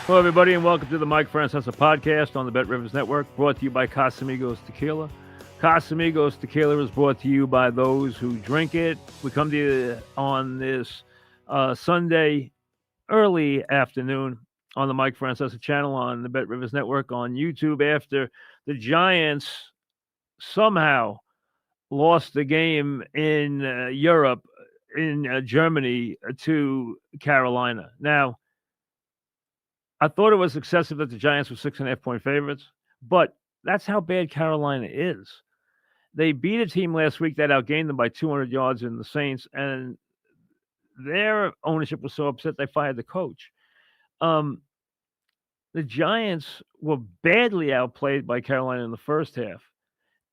Hello, everybody, and welcome to the Mike Francesa podcast on the Bet Rivers Network, brought to you by Casamigos Tequila. Casamigos Tequila is brought to you by those who drink it. We come to you on this Sunday early afternoon on the Mike Francesa channel on the Bet Rivers Network on YouTube after the Giants somehow lost the game in Europe, in Germany, to Carolina. Now, I thought it was excessive that the Giants were 6.5-point favorites, but that's how bad Carolina is. They beat a team last week that outgained them by 200 yards in the Saints, and their ownership was so upset they fired the coach. The Giants were badly outplayed by Carolina in the first half,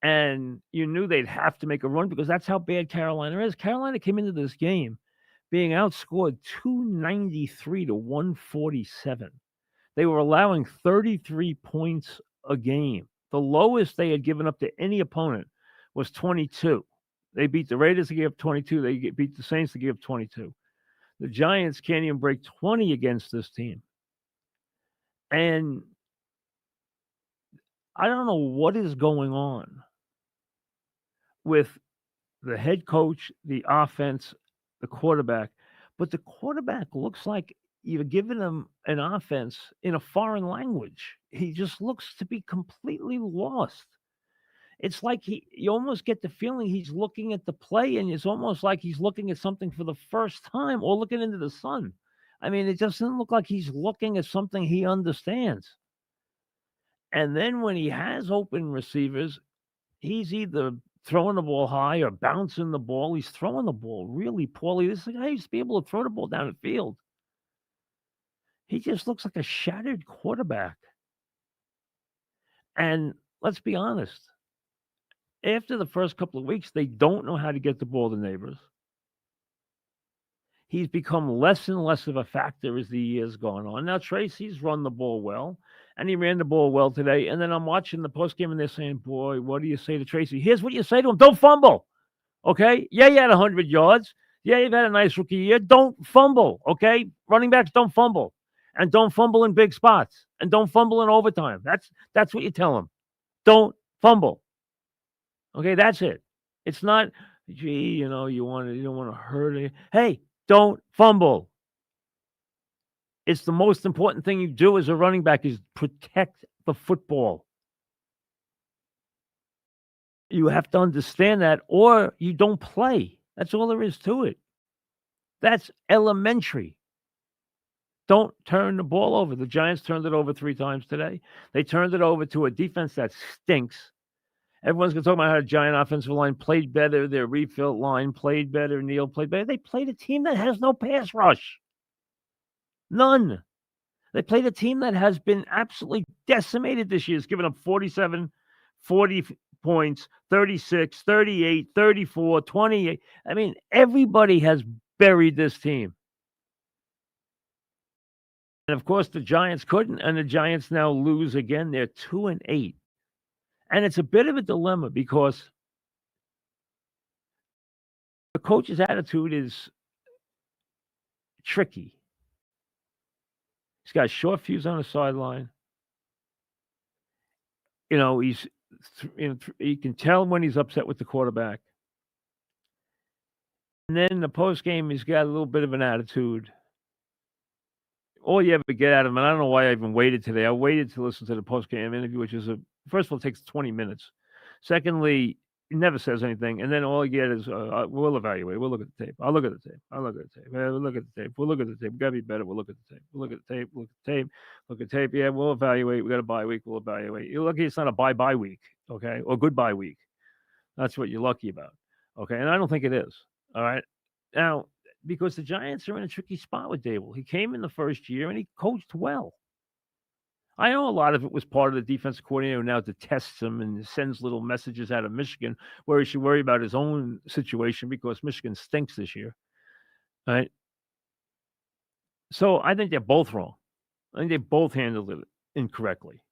and you knew they'd have to make a run because that's how bad Carolina is. Carolina came into this game being outscored 293 to 147. They were allowing 33 points a game. The lowest they had given up to any opponent was 22. They beat the Raiders, they gave up 22. They beat the Saints, they gave up 22. The Giants can't even break 20 against this team. And I don't know what is going on with the head coach, the offense, the quarterback, but the quarterback looks like you're giving him an offense in a foreign language. He just looks to be completely lost. It's like you almost get the feeling he's looking at the play, and it's almost like he's looking at something for the first time or looking into the sun. I mean, it doesn't look like he's looking at something he understands. And then when he has open receivers, he's either throwing the ball high or bouncing the ball. He's throwing the ball really poorly. This guy used to be able to throw the ball down the field. He just looks like a shattered quarterback. And let's be honest, after the first couple of weeks, they don't know how to get the ball to Neighbors. He's become less and less of a factor as the years gone on. Now, Tracy's run the ball well, and he ran the ball well today. And then I'm watching the postgame, and they're saying, boy, what do you say to Tracy? Here's what you say to him. Don't fumble, okay? Yeah, you had 100 yards. Yeah, you've had a nice rookie year. Don't fumble, okay? Running backs don't fumble. And don't fumble in big spots. And don't fumble in overtime. That's what you tell him. Don't fumble. Okay, that's it. It's not, gee, you don't want to hurt it. Hey, don't fumble. It's the most important thing you do as a running back is protect the football. You have to understand that, or you don't play. That's all there is to it. That's elementary. Don't turn the ball over. The Giants turned it over 3 times today. They turned it over to a defense that stinks. Everyone's going to talk about how the Giant offensive line played better. Their refill line played better. Neal played better. They played a team that has no pass rush. None. They played a team that has been absolutely decimated this year. It's given up 47, 40 points, 36, 38, 34, 28. I mean, everybody has buried this team. And, of course, the Giants couldn't, and the Giants now lose again. They're 2-8. And it's a bit of a dilemma because the coach's attitude is tricky. He's got a short fuse on the sideline. You can tell when he's upset with the quarterback. And then in the postgame, he's got a little bit of an attitude. All you ever get out of him, and I don't know why I even waited today. I waited to listen to the postgame interview, which is first of all, it takes 20 minutes. Secondly, he never says anything. And then all you get is, we'll evaluate. We'll look at the tape. I'll look at the tape. I'll look at the tape. We'll look at the tape. We'll look at the tape. We got to be better. We'll look at the tape. We'll look at the tape. Look at the tape. Look at the tape. Yeah, we'll evaluate. We got a bye week. We'll evaluate. You're lucky it's not a bye week, okay? Or goodbye week. That's what you're lucky about, okay? And I don't think it is, all right? Now, because the Giants are in a tricky spot with Daboll. He came in the first year, and he coached well. I know a lot of it was part of the defensive coordinator who now detests him and sends little messages out of Michigan where he should worry about his own situation because Michigan stinks this year, right? So I think they're both wrong. I think they both handled it incorrectly.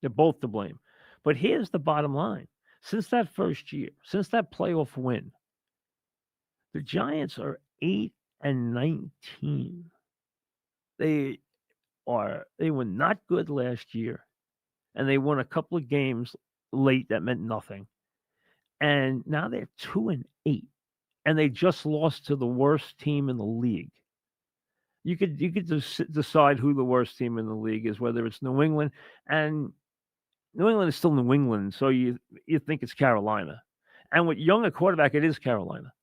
They're both to blame. But here's the bottom line. Since that first year, since that playoff win, the Giants are 8-19. They they were not good last year, and they won a couple of games late that meant nothing. And now they're 2-8, and they just lost to the worst team in the league. You could decide who the worst team in the league is, whether it's New England, and New England is still New England, so you think it's Carolina. And with Young at quarterback, it is Carolina.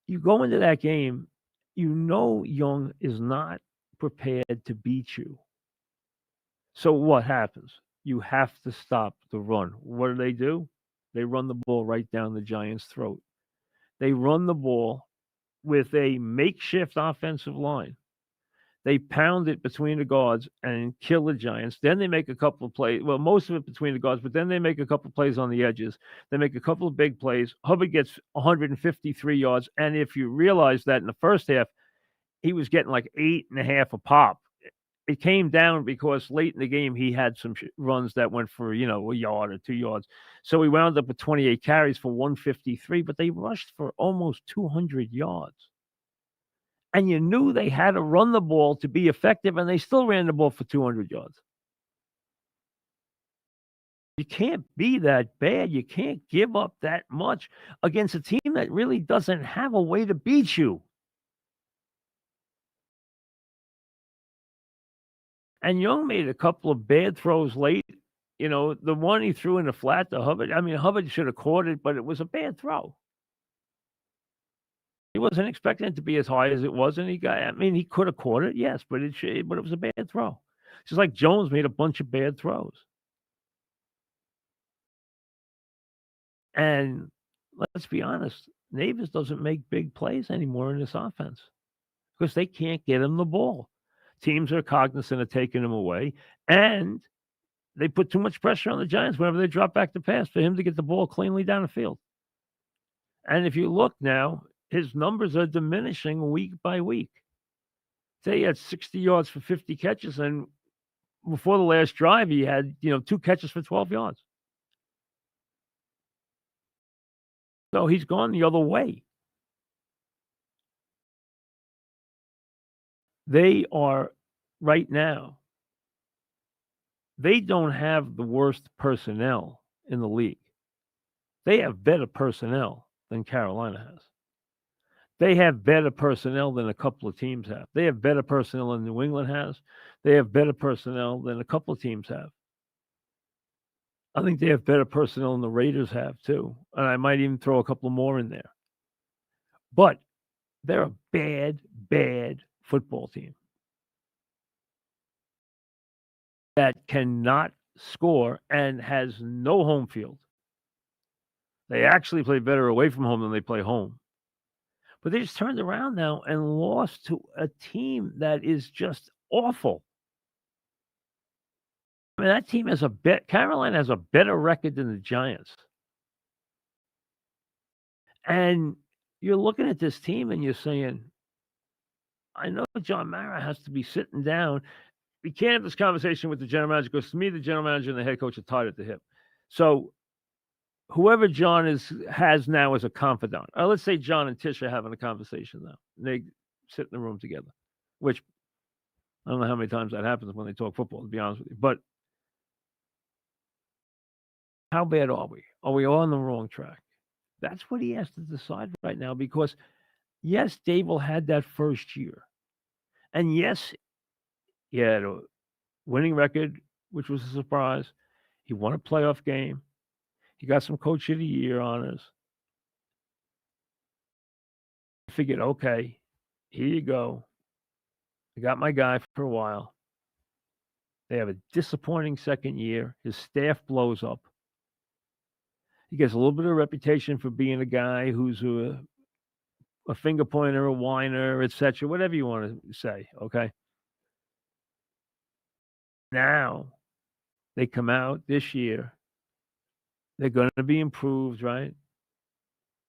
You go into that game, you know Young is not prepared to beat you. So what happens? You have to stop the run. What do? They run the ball right down the Giants' throat. They run the ball with a makeshift offensive line. They pound it between the guards and kill the Giants. Then they make a couple of plays. Well, most of it between the guards, but then they make a couple of plays on the edges. They make a couple of big plays. Hubbard gets 153 yards. And if you realize that in the first half, he was getting like 8.5 a pop. It came down because late in the game, he had some runs that went for, a yard or 2 yards. So he wound up with 28 carries for 153, but they rushed for almost 200 yards. And you knew they had to run the ball to be effective, and they still ran the ball for 200 yards. You can't be that bad. You can't give up that much against a team that really doesn't have a way to beat you. And Young made a couple of bad throws late. The one he threw in the flat to Hubbard, Hubbard should have caught it, but it was a bad throw. He wasn't expecting it to be as high as it was, and he could have caught it, yes, but it was a bad throw. Just like Jones made a bunch of bad throws. And let's be honest, Neighbors doesn't make big plays anymore in this offense because they can't get him the ball. Teams are cognizant of taking him away, and they put too much pressure on the Giants whenever they drop back to pass for him to get the ball cleanly down the field. And if you look now, his numbers are diminishing week by week. Say he had 60 yards for 50 catches, and before the last drive, he had 2 catches for 12 yards. So he's gone the other way. They are right now. They don't have the worst personnel in the league. They have better personnel than Carolina has. They have better personnel than a couple of teams have. They have better personnel than New England has. They have better personnel than a couple of teams have. I think they have better personnel than the Raiders have, too. And I might even throw a couple more in there. But they're a bad, bad football team that cannot score and has no home field. They actually play better away from home than they play home. But they just turned around now and lost to a team that is just awful. That team has Carolina has a better record than the Giants. And you're looking at this team and you're saying, I know John Mara has to be sitting down. We can't have this conversation with the general manager because to me, the general manager and the head coach are tied at the hip. So whoever John has now as a confidant, or let's say John and Tish are having a conversation now. And they sit in the room together, which I don't know how many times that happens when they talk football, to be honest with you. But how bad are we? Are we on the wrong track? That's what he has to decide right now because, yes, Daboll had that first year. And yes, he had a winning record, which was a surprise. He won a playoff game. He got some Coach of the Year honors. I figured, okay, here you go. I got my guy for a while. They have a disappointing second year. His staff blows up. He gets a little bit of reputation for being a guy who's a finger pointer, a whiner, etc., whatever you want to say, okay? Now, they come out this year. They're going to be improved, right?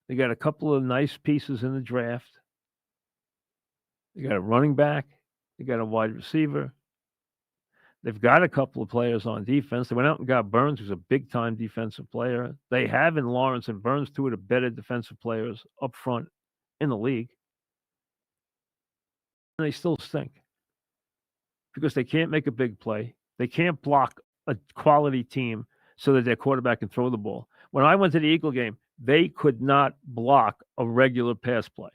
They got a couple of nice pieces in the draft. They got a running back. They got a wide receiver. They've got a couple of players on defense. They went out and got Burns, who's a big-time defensive player. They have in Lawrence and Burns, two of the better defensive players up front in the league. And they still stink. because they can't make a big play. They can't block a quality team so that their quarterback can throw the ball. When I went to the Eagle game, they could not block a regular pass play.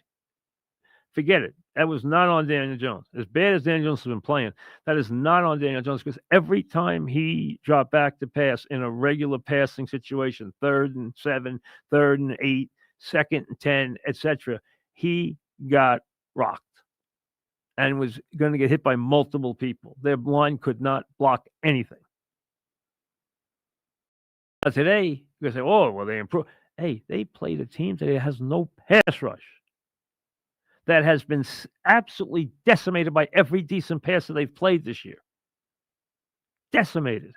Forget it. That was not on Daniel Jones. As bad as Daniel Jones has been playing, that is not on Daniel Jones, because every time he dropped back to pass in a regular passing situation, 3rd and 7, 3rd and 8, 2nd and 10, etc., he got rocked and was going to get hit by multiple people. Their line could not block anything. Now today, you're going to say, oh, well, they improved. Hey, they played a team today that has no pass rush, that has been absolutely decimated by every decent passer they've played this year. Decimated.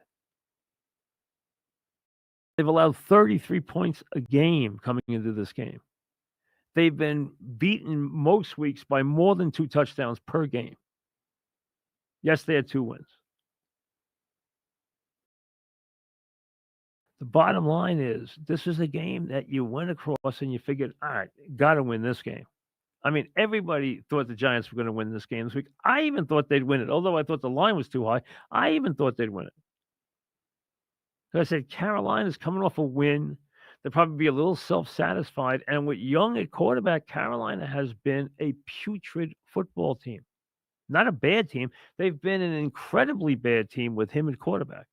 They've allowed 33 points a game coming into this game. They've been beaten most weeks by more than 2 touchdowns per game. Yes, they had 2 wins. The bottom line is, this is a game that you went across and you figured, all right, got to win this game. I mean, everybody thought the Giants were going to win this game this week. I even thought they'd win it. Although I thought the line was too high, I even thought they'd win it. So I said, Carolina's coming off a win. They'll probably be a little self-satisfied. And with Young at quarterback, Carolina has been a putrid football team. Not a bad team. They've been an incredibly bad team with him at quarterback.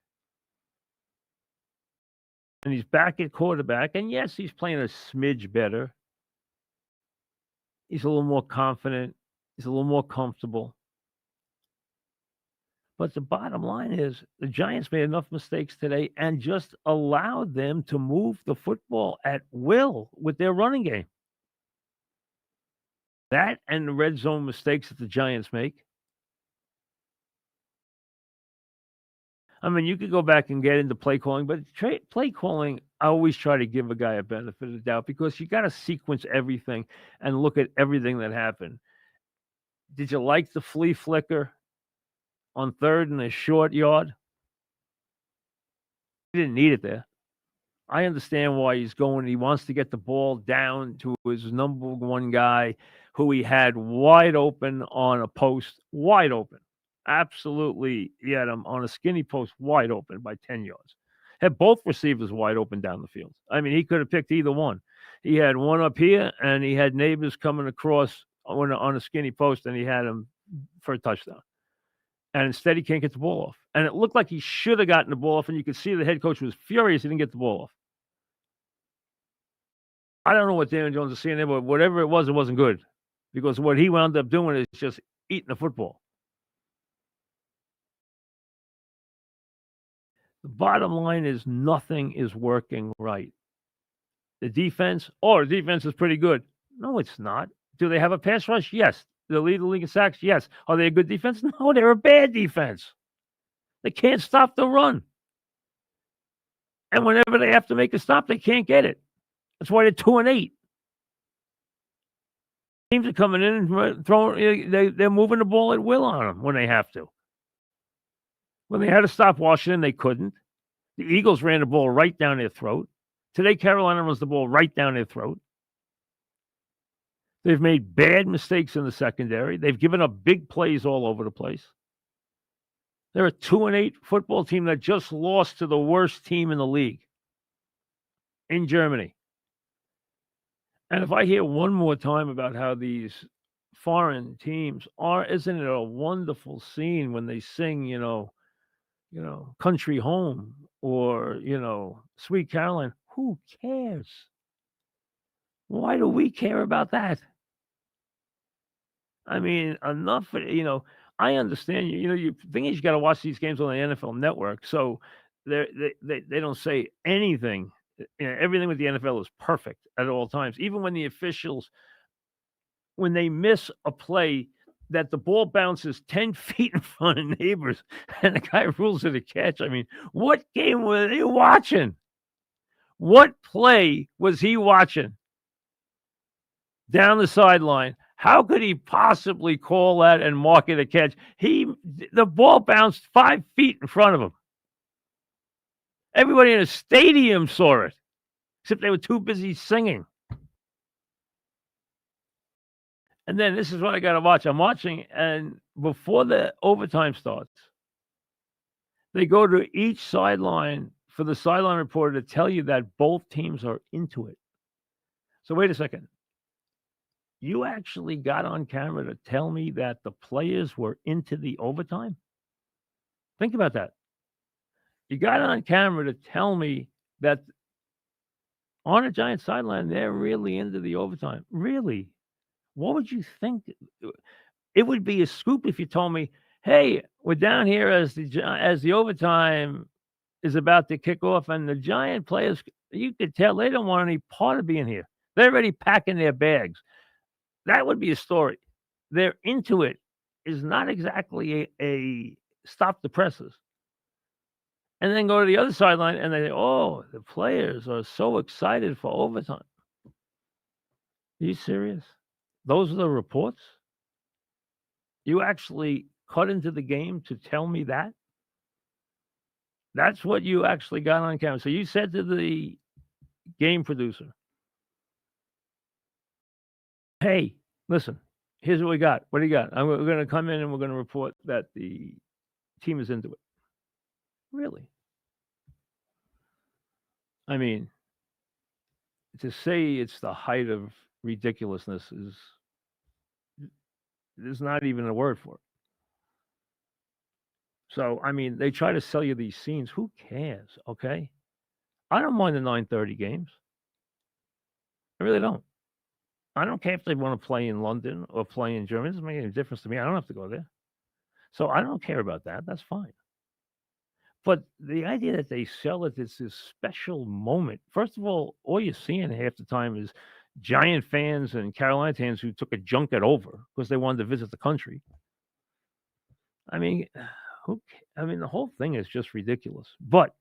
And he's back at quarterback. And yes, he's playing a smidge better. He's a little more confident. He's a little more comfortable. But the bottom line is, the Giants made enough mistakes today and just allowed them to move the football at will with their running game. That and the red zone mistakes that the Giants make. I mean, you could go back and get into play calling, but play calling, I always try to give a guy a benefit of the doubt, because you got to sequence everything and look at everything that happened. Did you like the flea flicker on 3rd and a short yard? He didn't need it there. I understand why he's going. He wants to get the ball down to his number 1 guy, who he had wide open on a post, wide open. Absolutely, he had him on a skinny post, wide open by 10 yards. Had both receivers wide open down the field. I mean, he could have picked either one. He had one up here, and he had neighbors coming across on a skinny post, and he had him for a touchdown. And instead, he can't get the ball off. And it looked like he should have gotten the ball off, and you could see the head coach was furious he didn't get the ball off. I don't know what Daniel Jones is seeing there, but whatever it wasn't good, because what he wound up doing is just eating the football. The bottom line is, nothing is working right. The defense is pretty good. No, it's not. Do they have a pass rush? Yes. Do they lead the league in sacks? Yes. Are they a good defense? No, they're a bad defense. They can't stop the run. And whenever they have to make a stop, they can't get it. That's why they're 2-8. Teams are coming in and throwing. They're moving the ball at will on them when they have to. When they had to stop Washington, they couldn't. The Eagles ran the ball right down their throat. Today, Carolina runs the ball right down their throat. They've made bad mistakes in the secondary. They've given up big plays all over the place. They're a 2-8 football team that just lost to the worst team in the league in Germany. And if I hear one more time about how these foreign teams are, isn't it a wonderful scene when they sing, Country Home or, Sweet Caroline? Who cares? Why do we care about that? I mean, enough, I understand, the thing is, you got to watch these games on the NFL Network. So they don't say anything. Everything with the NFL is perfect at all times. Even when the officials, when they miss a play that the ball bounces 10 feet in front of neighbors and the guy rules it a catch. I mean, what game were they watching? What play was he watching? Down the sideline. How could he possibly call that and mark it a catch? The ball bounced 5 feet in front of him. Everybody in the stadium saw it, except they were too busy singing. And then this is what I got to watch. I'm watching, and before the overtime starts, they go to each sideline for the sideline reporter to tell you that both teams are into it. So wait a second. You actually got on camera to tell me that the players were into the overtime? Think about that. You got on camera to tell me that on a Giant sideline, they're really into the overtime. Really? What would you think? It would be a scoop if you told me, "Hey, we're down here as the overtime is about to kick off, and the Giant players, you could tell they don't want any part of being here. They're already packing their bags." That would be a story. They're into it is not exactly a stop the presses. And then go to the other sideline and they say, "Oh, the players are so excited for overtime." Are you serious? Those are the reports? You actually cut into the game to tell me that? That's what you actually got on camera. So you said to the game producer, "Hey, listen, here's what we got. What do you got? We're going to come in and we're going to report that the team is into it." Really? I mean, to say it's the height of ridiculousness is there's not even a word for it. So, I mean, they try to sell you these scenes. Who cares? Okay. I don't mind the 9:30 games. I really don't. I don't care if they want to play in London or play in Germany. It doesn't make any difference to me. I don't have to go there. So I don't care about that. That's fine. But the idea that they sell it as this special moment, first of all you're seeing half the time is Giant fans and Carolina fans who took a junket over because they wanted to visit the country. I mean, the whole thing is just ridiculous. But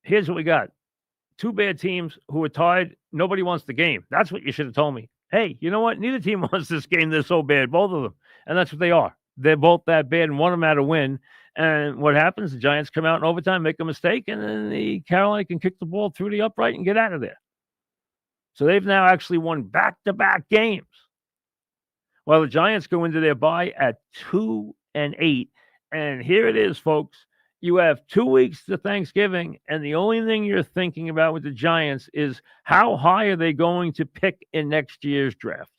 here's what we got. Two bad teams who are tied. Nobody wants the game. That's what you should have told me. Hey, you know what? Neither team wants this game. They're so bad, both of them. And that's what they are. They're both that bad, and one of them had to win. And what happens? The Giants come out in overtime, make a mistake, and then the Carolina can kick the ball through the upright and get out of there. So they've now actually won back-to-back games. While the Giants go into their bye at 2-8. And here it is, folks. You have 2 weeks to Thanksgiving, and the only thing you're thinking about with the Giants is how high are they going to pick in next year's draft?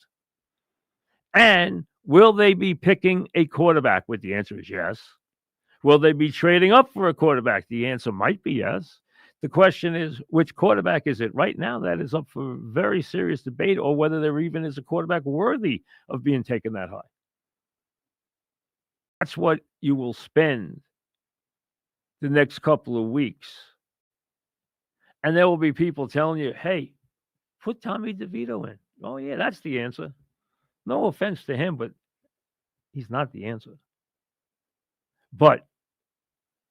And will they be picking a quarterback? Well, the answer is yes. Will they be trading up for a quarterback? The answer might be yes. The question is, which quarterback is it? Right now, that is up for very serious debate, or whether there even is a quarterback worthy of being taken that high. That's what you will spend the next couple of weeks. And there will be people telling you, "Hey, put Tommy DeVito in." Oh, yeah, that's the answer. No offense to him, but he's not the answer. But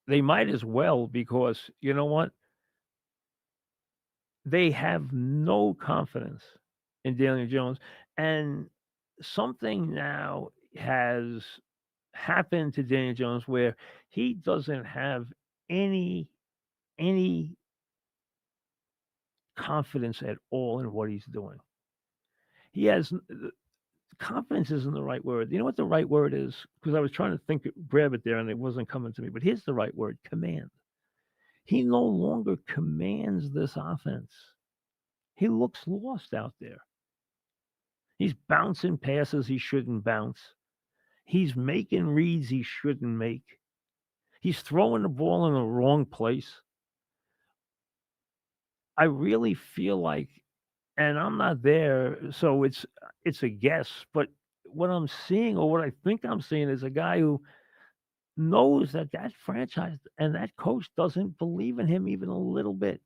they might as well, because you know what? They have no confidence in Daniel Jones. And something now has happened to Daniel Jones where he doesn't have any confidence at all in what he's doing. He has confidence isn't the right word. You know what the right word is? Because I was trying to grab it there and it wasn't coming to me. But here's the right word: command. He no longer commands this offense. He looks lost out there. He's bouncing passes he shouldn't bounce. He's making reads he shouldn't make. He's throwing the ball in the wrong place. I really feel like, and I'm not there, so it's a guess, but what I'm seeing, or what I think I'm seeing, is a guy who knows that franchise and that coach doesn't believe in him even a little bit.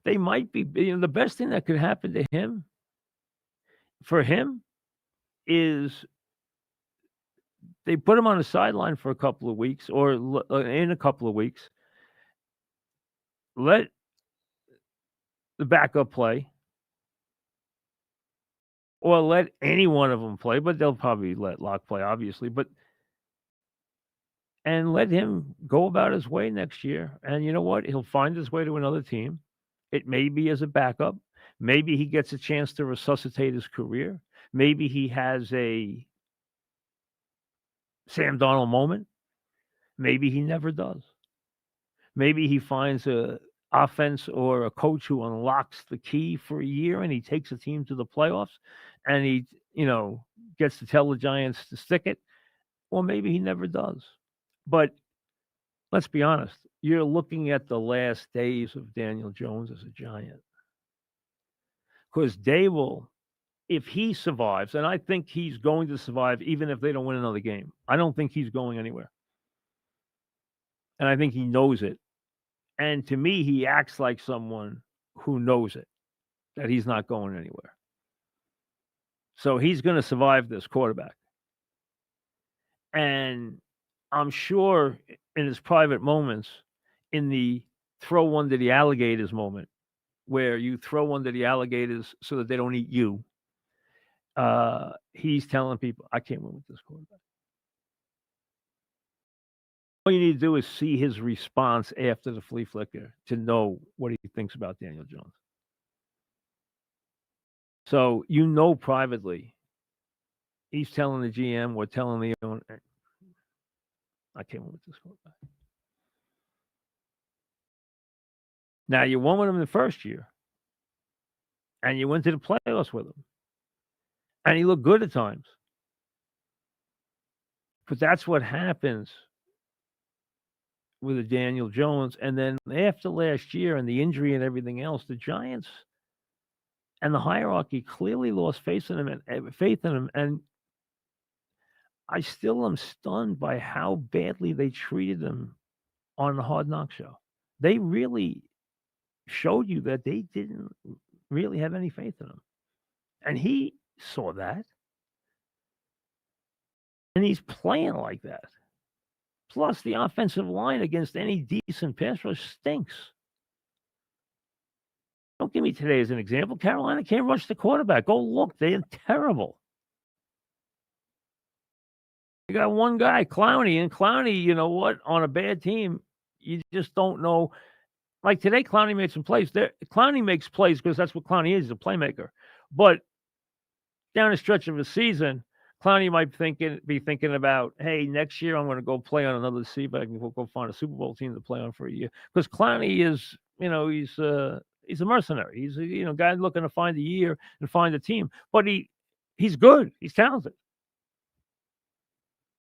They might be, the best thing that could happen to him, for him, is they put him on the sideline for a couple of weeks, or in a couple of weeks, let the backup play, or let any one of them play, but they'll probably let Locke play, obviously, and let him go about his way next year. And you know what? He'll find his way to another team. It may be as a backup. Maybe he gets a chance to resuscitate his career. Maybe he has a Sam Darnold moment. Maybe he never does. Maybe he finds a offense or a coach who unlocks the key for a year and he takes a team to the playoffs and he, gets to tell the Giants to stick it. Or maybe he never does. But let's be honest. You're looking at the last days of Daniel Jones as a Giant. Because Daboll, if he survives, and I think he's going to survive even if they don't win another game, I don't think he's going anywhere. And I think he knows it. And to me, he acts like someone who knows it, that he's not going anywhere. So he's going to survive this quarterback. And I'm sure in his private moments, in the throw one to the alligators moment, where you throw one to the alligators so that they don't eat you, he's telling people, I can't win with this quarterback. All you need to do is see his response after the flea flicker to know what he thinks about Daniel Jones. So privately, he's telling the GM or telling the owner, I can't win with this quarterback. Now, you won with him the first year, and you went to the playoffs with him, and he looked good at times. But that's what happens with a Daniel Jones. And then after last year and the injury and everything else, the Giants and the hierarchy clearly lost faith in him. And I still am stunned by how badly they treated him on the Hard Knock show. They really showed you that they didn't really have any faith in him. And he saw that. And he's playing like that. Plus, the offensive line against any decent pass rush stinks. Don't give me today as an example. Carolina can't rush the quarterback. Go look. They're terrible. You got one guy, Clowney, and Clowney, you know what? On a bad team, you just don't know. Like today, Clowney made some plays. Clowney makes plays because that's what Clowney is, he's a playmaker. But down the stretch of a season, Clowney might be thinking about, hey, next year I'm going to go play on another season. I can go find a Super Bowl team to play on for a year. Because Clowney is, he's a mercenary. He's a guy looking to find a year and find a team. But he's good. He's talented.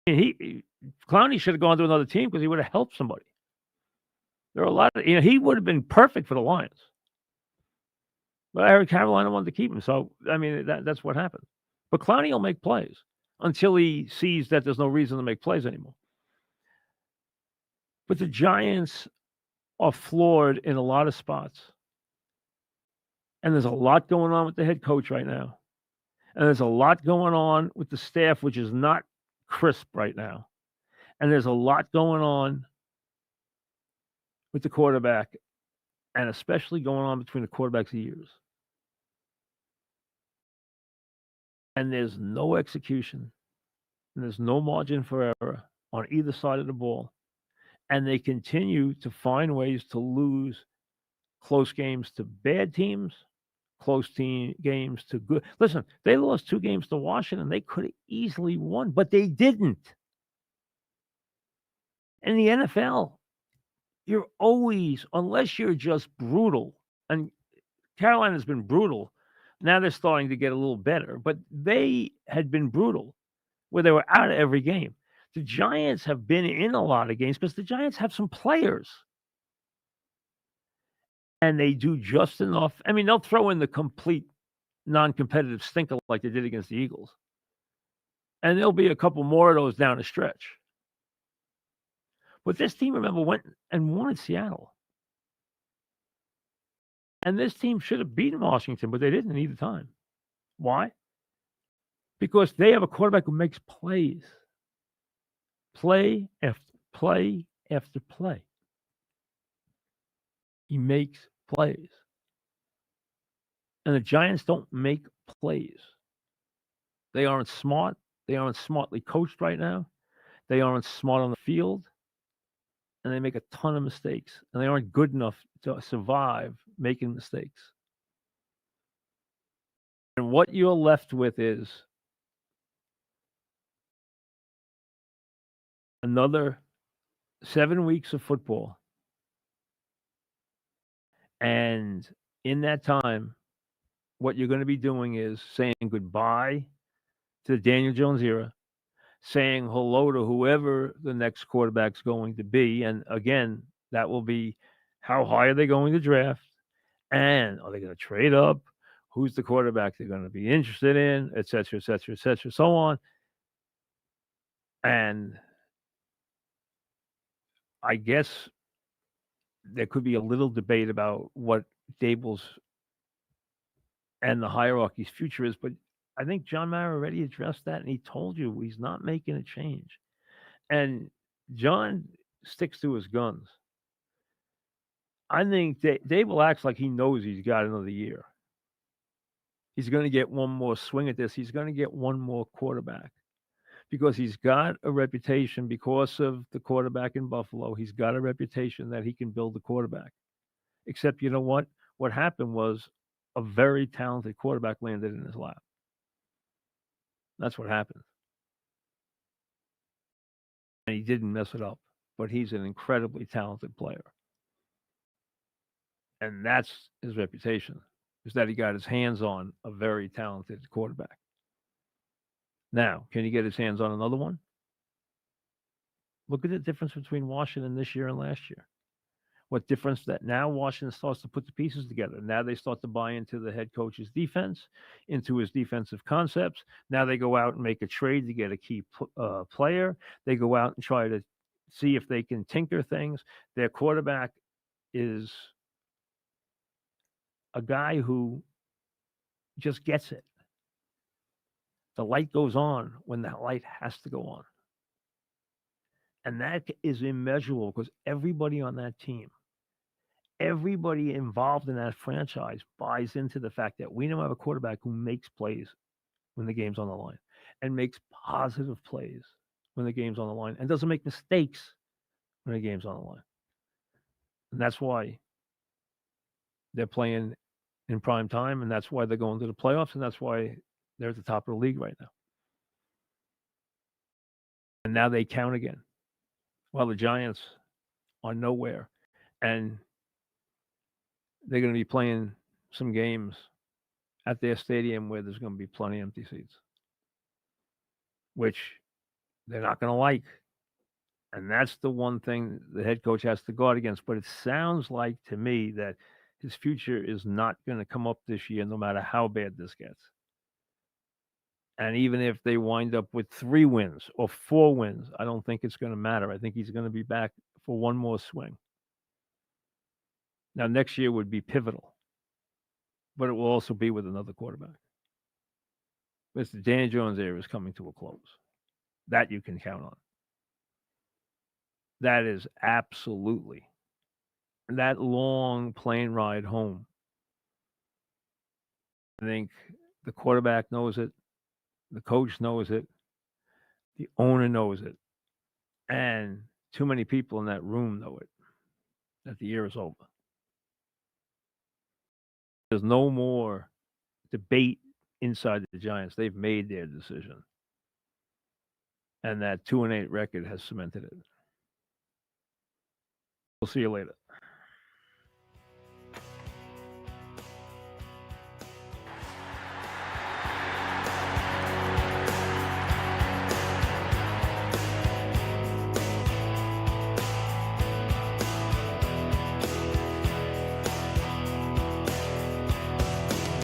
Clowney should have gone to another team because he would have helped somebody. There are a lot of, he would have been perfect for the Lions. But I heard Carolina wanted to keep him. So, I mean, that's what happened. But Clowney will make plays until he sees that there's no reason to make plays anymore. But the Giants are flawed in a lot of spots. And there's a lot going on with the head coach right now. And there's a lot going on with the staff, which is not crisp right now. And there's a lot going on with the quarterback, and especially going on between the quarterback's ears. And there's no execution, and there's no margin for error on either side of the ball. And they continue to find ways to lose close games to bad teams, games to good. Listen, they lost 2 games to Washington. They could have easily won, but they didn't. In the NFL, you're always, unless you're just brutal, and Carolina's been brutal. Now they're starting to get a little better, but they had been brutal where they were out of every game. The Giants have been in a lot of games because the Giants have some players. And they do just enough. I mean, they'll throw in the complete non-competitive stinker like they did against the Eagles. And there'll be a couple more of those down the stretch. But this team, remember, went and won at Seattle. And this team should have beaten Washington, but they didn't either time. Why? Because they have a quarterback who makes plays. Play after play after play. He makes plays. And the Giants don't make plays. They aren't smart. They aren't smartly coached right now. They aren't smart on the field. And they make a ton of mistakes. And they aren't good enough to survive making mistakes. And what you're left with is another 7 weeks of football. And in that time, what you're going to be doing is saying goodbye to the Daniel Jones era, saying hello to whoever the next quarterback's going to be. And again, that will be how high are they going to draft? And are they going to trade up? Who's the quarterback they're going to be interested in, et cetera, et cetera, et cetera, so on. And I guess there could be a little debate about what Daboll's and the hierarchy's future is, but I think John Mara already addressed that, and he told you he's not making a change. And John sticks to his guns. I think Daboll acts like he knows he's got another year. He's going to get one more swing at this. He's going to get one more quarterback because he's got a reputation because of the quarterback in Buffalo. He's got a reputation that he can build a quarterback. Except, you know what? What happened was a very talented quarterback landed in his lap. That's what happened. And he didn't mess it up, but he's an incredibly talented player. And that's his reputation, is that he got his hands on a very talented quarterback. Now, can he get his hands on another one? Look at the difference between Washington this year and last year. What difference that now Washington starts to put the pieces together. Now they start to buy into the head coach's defense, into his defensive concepts. Now they go out and make a trade to get a key player. They go out and try to see if they can tinker things. Their quarterback is a guy who just gets it. The light goes on when that light has to go on. And that is immeasurable because everybody on that team, everybody involved in that franchise buys into the fact that we now have a quarterback who makes plays when the game's on the line and makes positive plays when the game's on the line and doesn't make mistakes when the game's on the line. And that's why they're playing in prime time, and that's why they're going to the playoffs, and that's why they're at the top of the league right now. And now they count again. Well, the Giants are nowhere, and they're going to be playing some games at their stadium where there's going to be plenty of empty seats, which they're not going to like. And that's the one thing the head coach has to guard against. But it sounds like to me that his future is not going to come up this year, no matter how bad this gets. And even if they wind up with 3 wins or 4 wins, I don't think it's going to matter. I think he's going to be back for one more swing. Now, next year would be pivotal, but it will also be with another quarterback. Mr. Dan Jones' era is coming to a close. That you can count on. That is absolutely that long plane ride home. I think the quarterback knows it. The coach knows it. The owner knows it. And too many people in that room know it, that the year is over. There's no more debate inside the Giants. They've made their decision. And that 2-8 record has cemented it. We'll see you later.